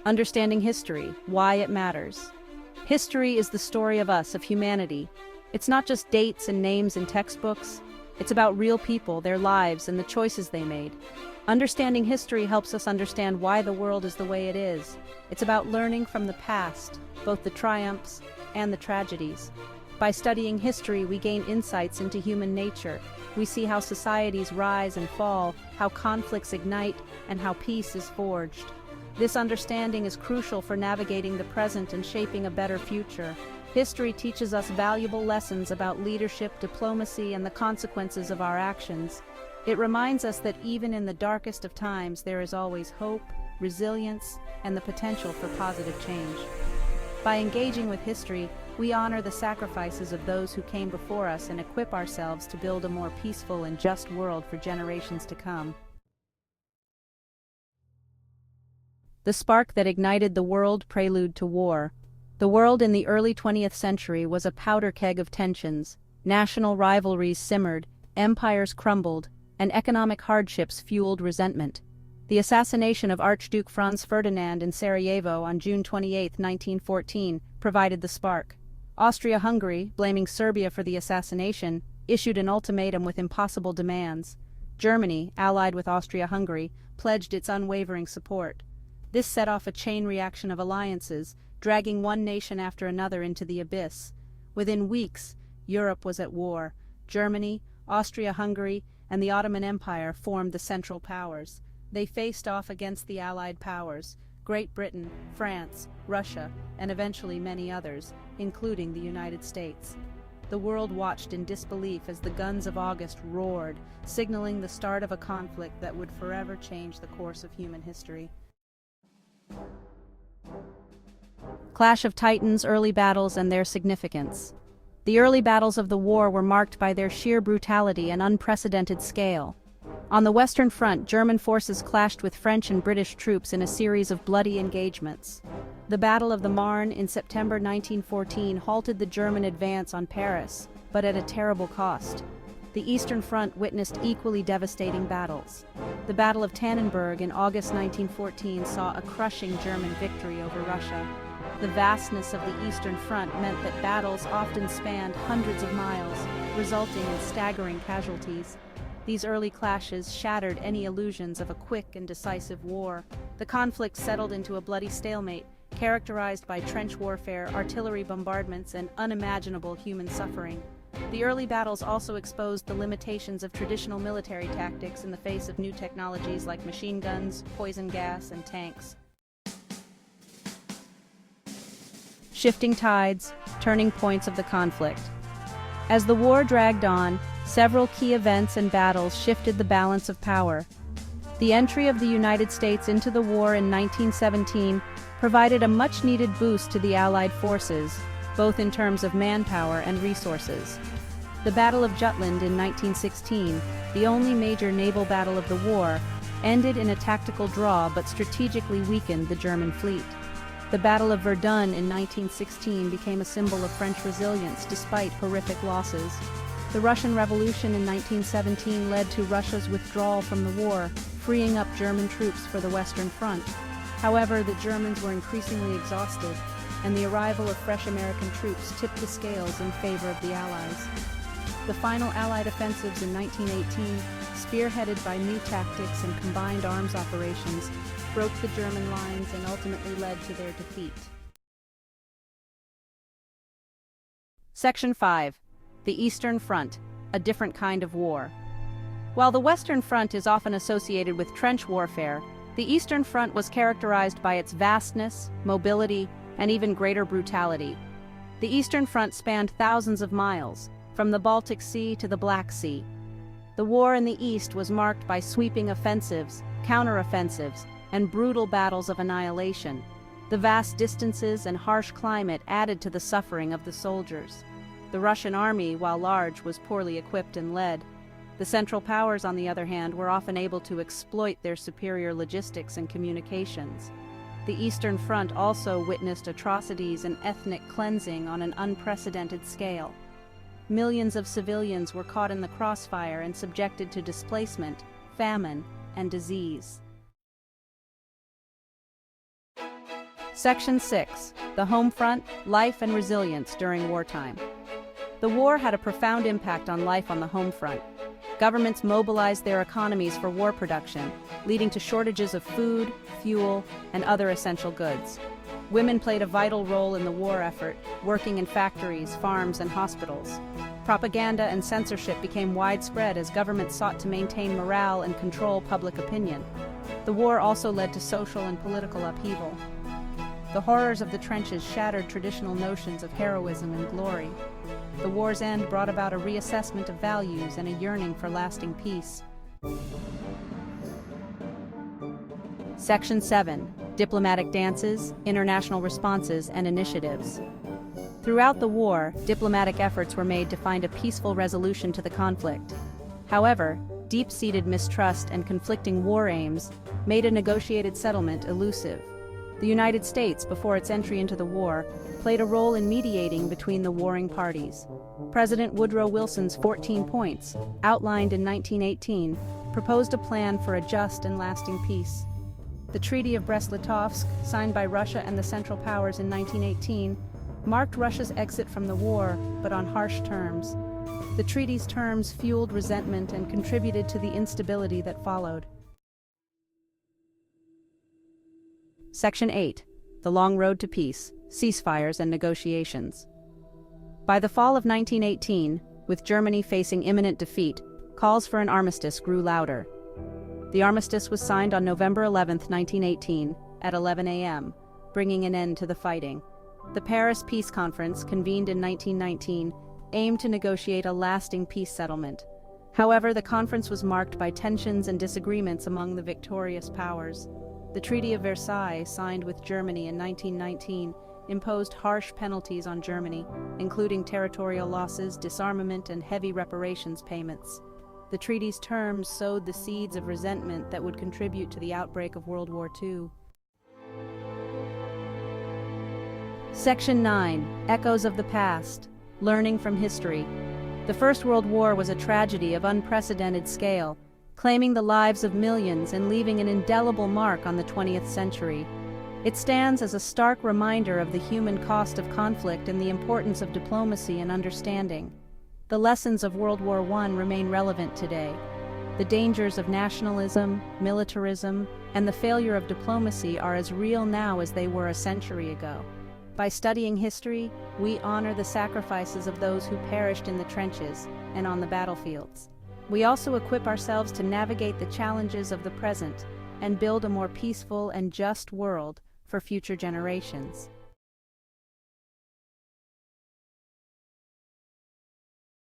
Understanding history, why it matters. History is the story of us, of humanity. It's not just dates and names in textbooks. It's about real people, their lives, and the choices they made. Understanding history helps us understand why the world is the way it is. It's about learning from the past, both the triumphs and the tragedies. By studying history, we gain insights into human nature. We see how societies rise and fall, how conflicts ignite, and how peace is forged. This understanding is crucial for navigating the present and shaping a better future. History teaches us valuable lessons about leadership, diplomacy, and the consequences of our actions. It reminds us that even in the darkest of times, there is always hope, resilience, and the potential for positive change. By engaging with history, we honor the sacrifices of those who came before us and equip ourselves to build a more peaceful and just world for generations to come. The spark that ignited the world, prelude to war. The world in the early 20th century was a powder keg of tensions. National rivalries simmered, empires crumbled, and economic hardships fueled resentment. The assassination of Archduke Franz Ferdinand in Sarajevo on June 28, 1914, provided the spark. Austria-Hungary, blaming Serbia for the assassination, issued an ultimatum with impossible demands. Germany, allied with Austria-Hungary, pledged its unwavering support. This set off a chain reaction of alliances, dragging one nation after another into the abyss. Within weeks, Europe was at war. Germany, Austria-Hungary, and the Ottoman Empire formed the Central Powers. They faced off against the Allied powers, Great Britain, France, Russia, and eventually many others, including the United States. The world watched in disbelief as the guns of August roared, signaling the start of a conflict that would forever change the course of human history. Clash of Titans, early battles, and their significance. The early battles of the war were marked by their sheer brutality and unprecedented scale. On the Western Front, German forces clashed with French and British troops in a series of bloody engagements. The Battle of the Marne in September 1914 halted the German advance on Paris, but at a terrible cost. The Eastern Front witnessed equally devastating battles. The Battle of Tannenberg in August 1914 saw a crushing German victory over Russia. The vastness of the Eastern Front meant that battles often spanned hundreds of miles, resulting in staggering casualties. These early clashes shattered any illusions of a quick and decisive war. The conflict settled into a bloody stalemate, characterized by trench warfare, artillery bombardments, and unimaginable human suffering. The early battles also exposed the limitations of traditional military tactics in the face of new technologies like machine guns, poison gas, and tanks. Shifting tides, turning points of the conflict. As the war dragged on, several key events and battles shifted the balance of power. The entry of the United States into the war in 1917 provided a much-needed boost to the Allied forces, both in terms of manpower and resources. The Battle of Jutland in 1916, the only major naval battle of the war, ended in a tactical draw but strategically weakened the German fleet. The Battle of Verdun in 1916 became a symbol of French resilience despite horrific losses. The Russian Revolution in 1917 led to Russia's withdrawal from the war, freeing up German troops for the Western Front. However, the Germans were increasingly exhausted, and the arrival of fresh American troops tipped the scales in favor of the Allies. The final Allied offensives in 1918, spearheaded by new tactics and combined arms operations, broke the German lines and ultimately led to their defeat. Section 5. The Eastern Front, a different kind of war. While the Western Front is often associated with trench warfare, the Eastern Front was characterized by its vastness, mobility, and even greater brutality. The Eastern Front spanned thousands of miles, from the Baltic Sea to the Black Sea. The war in the East was marked by sweeping offensives, counteroffensives, and brutal battles of annihilation. The vast distances and harsh climate added to the suffering of the soldiers. The Russian army, while large, was poorly equipped and led. The Central Powers, on the other hand, were often able to exploit their superior logistics and communications. The Eastern Front also witnessed atrocities and ethnic cleansing on an unprecedented scale. Millions of civilians were caught in the crossfire and subjected to displacement, famine, and disease. Section 6. The Home Front, Life and Resilience During Wartime. The war had a profound impact on life on the home front. Governments mobilized their economies for war production, leading to shortages of food, fuel, and other essential goods. Women played a vital role in the war effort, working in factories, farms, and hospitals. Propaganda and censorship became widespread as governments sought to maintain morale and control public opinion. The war also led to social and political upheaval. The horrors of the trenches shattered traditional notions of heroism and glory. The war's end brought about a reassessment of values and a yearning for lasting peace. Section 7. Diplomatic dances, international responses, and initiatives. Throughout the war, diplomatic efforts were made to find a peaceful resolution to the conflict. However, deep-seated mistrust and conflicting war aims made a negotiated settlement elusive. The United States, before its entry into the war, played a role in mediating between the warring parties. President Woodrow Wilson's 14 points, outlined in 1918, proposed a plan for a just and lasting peace. The Treaty of Brest-Litovsk, signed by Russia and the Central Powers in 1918, marked Russia's exit from the war, but on harsh terms. The treaty's terms fueled resentment and contributed to the instability that followed. Section 8. The Long Road to Peace, Ceasefires and Negotiations. By the fall of 1918, with Germany facing imminent defeat, calls for an armistice grew louder. The armistice was signed on November 11, 1918, at 11 a.m., bringing an end to the fighting. The Paris Peace Conference, convened in 1919, aimed to negotiate a lasting peace settlement. However, the conference was marked by tensions and disagreements among the victorious powers. The Treaty of Versailles, signed with Germany in 1919, imposed harsh penalties on Germany, including territorial losses, disarmament, and heavy reparations payments. The treaty's terms sowed the seeds of resentment that would contribute to the outbreak of World War II. Section 9. Echoes of the Past, Learning from History. The First World War was a tragedy of unprecedented scale, claiming the lives of millions and leaving an indelible mark on the 20th century. It stands as a stark reminder of the human cost of conflict and the importance of diplomacy and understanding. The lessons of World War I remain relevant today. The dangers of nationalism, militarism, and the failure of diplomacy are as real now as they were a century ago. By studying history, we honor the sacrifices of those who perished in the trenches and on the battlefields. We also equip ourselves to navigate the challenges of the present and build a more peaceful and just world for future generations.